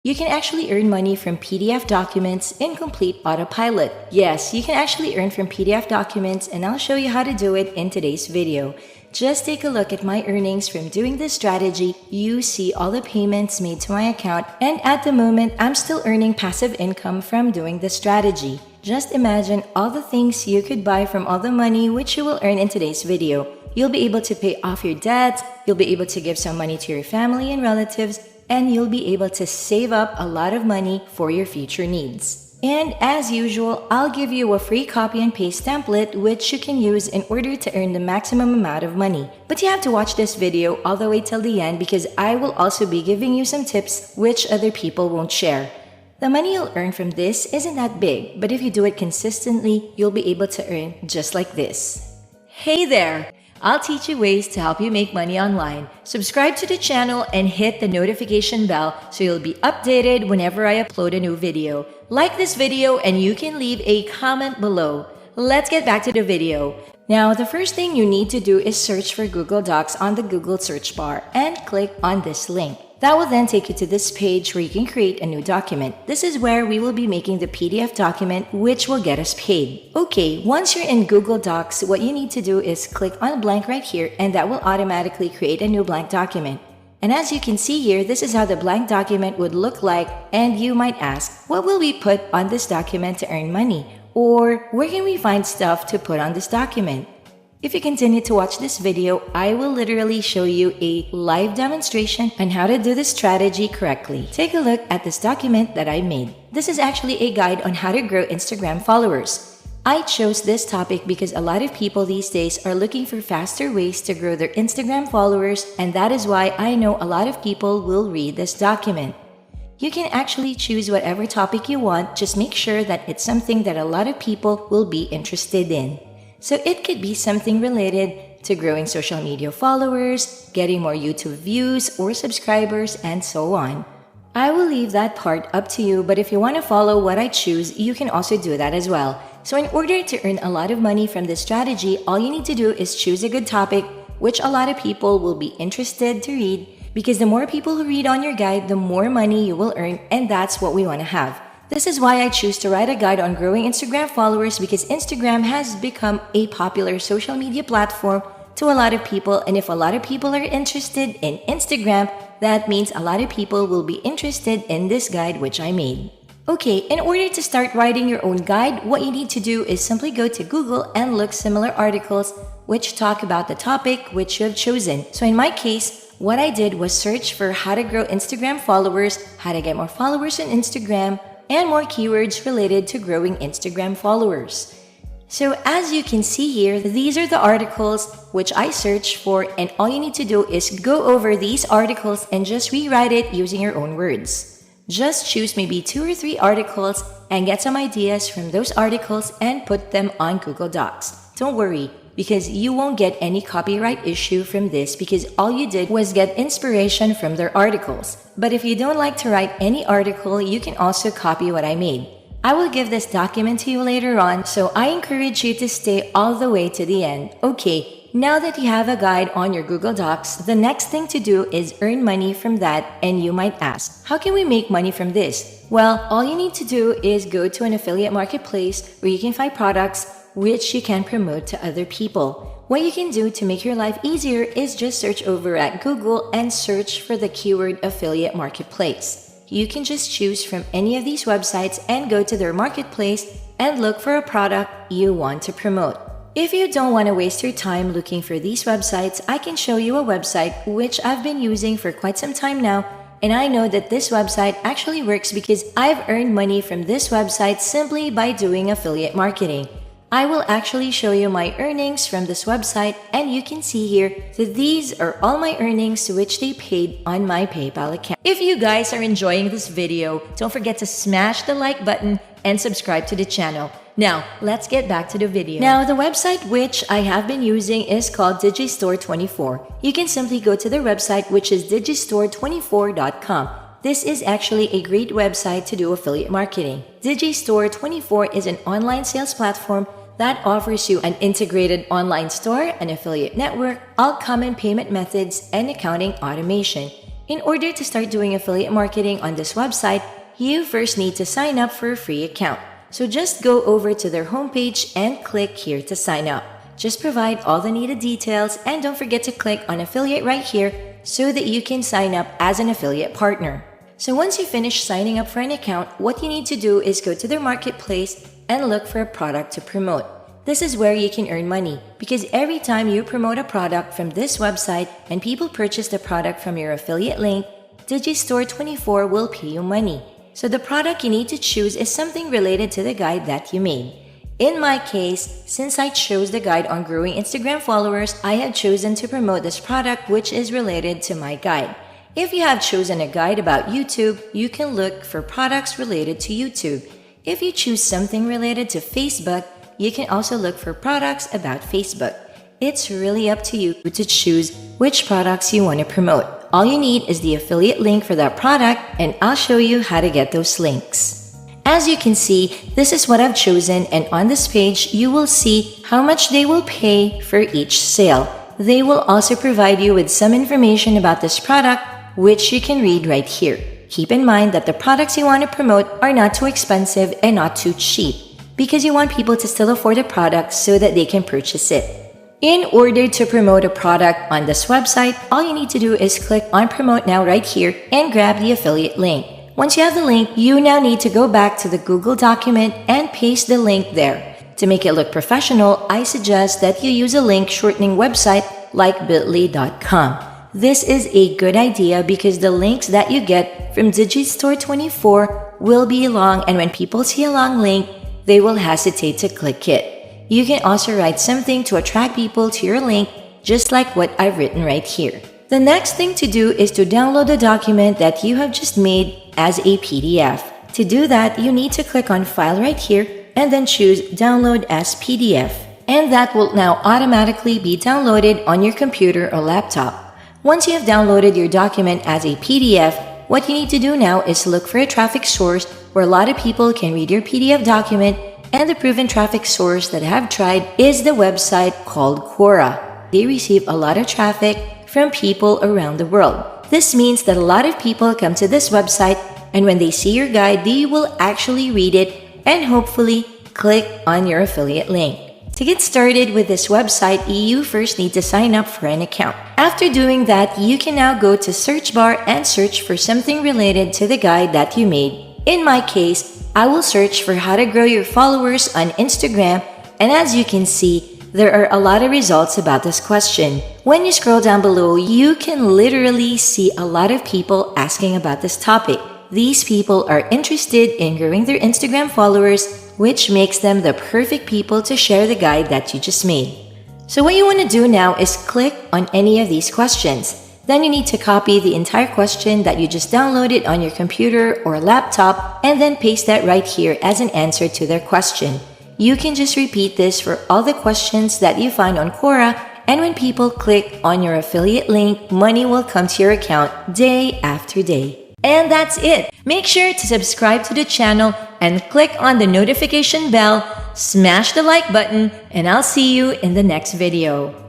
You can actually earn money from PDF documents in complete autopilot. Yes, you can actually earn from PDF documents, and I'll show you how to do it in today's video. Just take a look at my earnings from doing this strategy. You see all the payments made to my account, and at the moment, I'm still earning passive income from doing this strategy. Just imagine all the things you could buy from all the money which you will earn in today's video. You'll be able to pay off your debts, you'll be able to give some money to your family and relatives, and you'll be able to save up a lot of money for your future needs. And as usual, I'll give you a free copy and paste template which you can use in order to earn the maximum amount of money. But you have to watch this video all the way till the end because I will also be giving you some tips which other people won't share. The money you'll earn from this isn't that big, but if you do it consistently, you'll be able to earn just like this. Hey there! I'll teach you ways to help you make money online. Subscribe to the channel and hit the notification bell so you'll be updated whenever I upload a new video. Like this video and you can leave a comment below. Let's get back to the video. Now, the first thing you need to do is search for Google Docs on the Google search bar and click on this link. That will then take you to this page where you can create a new document. This is where we will be making the PDF document which will get us paid. Okay, once you're in Google Docs, what you need to do is click on blank right here and that will automatically create a new blank document. And as you can see here, this is how the blank document would look like, and you might ask, what will we put on this document to earn money? Or where can we find stuff to put on this document? If you continue to watch this video, I will literally show you a live demonstration on how to do this strategy correctly. Take a look at this document that I made. This is actually a guide on how to grow Instagram followers. I chose this topic because a lot of people these days are looking for faster ways to grow their Instagram followers, and that is why I know a lot of people will read this document. You can actually choose whatever topic you want, just make sure that it's something that a lot of people will be interested in. So it could be something related to growing social media followers, getting more YouTube views or subscribers, and so on. I will leave that part up to you, but if you want to follow what I choose, you can also do that as well. So in order to earn a lot of money from this strategy, all you need to do is choose a good topic, which a lot of people will be interested to read, because the more people who read on your guide, the more money you will earn, and that's what we want to have. This is why I choose to write a guide on growing Instagram followers, because Instagram has become a popular social media platform to a lot of people, and if a lot of people are interested in Instagram, that means a lot of people will be interested in this guide which I made. Okay, in order to start writing your own guide, what you need to do is simply go to Google and look similar articles which talk about the topic which you have chosen. So in my case, what I did was search for how to grow Instagram followers, how to get more followers on Instagram, and more keywords related to growing Instagram followers. So as you can see here, these are the articles which I searched for, and all you need to do is go over these articles and just rewrite it using your own words. Just choose maybe 2 or 3 articles and get some ideas from those articles and put them on Google Docs. Don't worry, because you won't get any copyright issue from this because all you did was get inspiration from their articles. But if you don't like to write any article, you can also copy what I made. I will give this document to you later on, so I encourage you to stay all the way to the end. Okay, now that you have a guide on your Google Docs, the next thing to do is earn money from that, and you might ask, how can we make money from this? Well, all you need to do is go to an affiliate marketplace where you can find products which you can promote to other people. What you can do to make your life easier is just search over at Google and search for the keyword affiliate marketplace. You can just choose from any of these websites and go to their marketplace and look for a product you want to promote. If you don't want to waste your time looking for these websites, I can show you a website which I've been using for quite some time now, and I know that this website actually works because I've earned money from this website simply by doing affiliate marketing. I will actually show you my earnings from this website, and you can see here that these are all my earnings which they paid on my PayPal account. If you guys are enjoying this video, don't forget to smash the like button and subscribe to the channel. Now, let's get back to the video. Now, the website which I have been using is called Digistore24. You can simply go to their website, which is digistore24.com. This is actually a great website to do affiliate marketing. Digistore24 is an online sales platform that offers you an integrated online store, an affiliate network, all common payment methods, and accounting automation. In order to start doing affiliate marketing on this website, you first need to sign up for a free account. So just go over to their homepage and click here to sign up. Just provide all the needed details and don't forget to click on affiliate right here so that you can sign up as an affiliate partner. So once you finish signing up for an account, what you need to do is go to their marketplace and look for a product to promote. This is where you can earn money because every time you promote a product from this website and people purchase the product from your affiliate link, Digistore24 will pay you money. So the product you need to choose is something related to the guide that you made. In my case, since I chose the guide on growing Instagram followers, I have chosen to promote this product which is related to my guide. If you have chosen a guide about YouTube, you can look for products related to YouTube. If you choose something related to Facebook, you can also look for products about Facebook. It's really up to you to choose which products you want to promote. All you need is the affiliate link for that product, and I'll show you how to get those links. As you can see, this is what I've chosen, and on this page, you will see how much they will pay for each sale. They will also provide you with some information about this product, which you can read right here. Keep in mind that the products you want to promote are not too expensive and not too cheap, because you want people to still afford the product so that they can purchase it. In order to promote a product on this website, all you need to do is click on Promote Now right here and grab the affiliate link. Once you have the link, you now need to go back to the Google document and paste the link there. To make it look professional, I suggest that you use a link shortening website like bit.ly.com. This is a good idea because the links that you get from Digistore24 will be long, and when people see a long link, they will hesitate to click it. You can also write something to attract people to your link, just like what I've written right here. The next thing to do is to download the document that you have just made as a PDF. To do that, you need to click on File right here and then choose Download as PDF. And that will now automatically be downloaded on your computer or laptop. Once you have downloaded your document as a PDF, what you need to do now is look for a traffic source where a lot of people can read your PDF document, and the proven traffic source that I have tried is the website called Quora. They receive a lot of traffic from people around the world. This means that a lot of people come to this website, and when they see your guide, they will actually read it and hopefully click on your affiliate link. To get started with this website, you first need to sign up for an account. After doing that, you can now go to search bar and search for something related to the guide that you made. In my case, I will search for how to grow your followers on Instagram, and as you can see, there are a lot of results about this question. When you scroll down below, you can literally see a lot of people asking about this topic. These people are interested in growing their Instagram followers, which makes them the perfect people to share the guide that you just made. So what you want to do now is click on any of these questions. Then you need to copy the entire question that you just downloaded on your computer or laptop and then paste that right here as an answer to their question. You can just repeat this for all the questions that you find on Quora, and when people click on your affiliate link, money will come to your account day after day. And that's it! Make sure to subscribe to the channel and click on the notification bell, smash the like button, and I'll see you in the next video.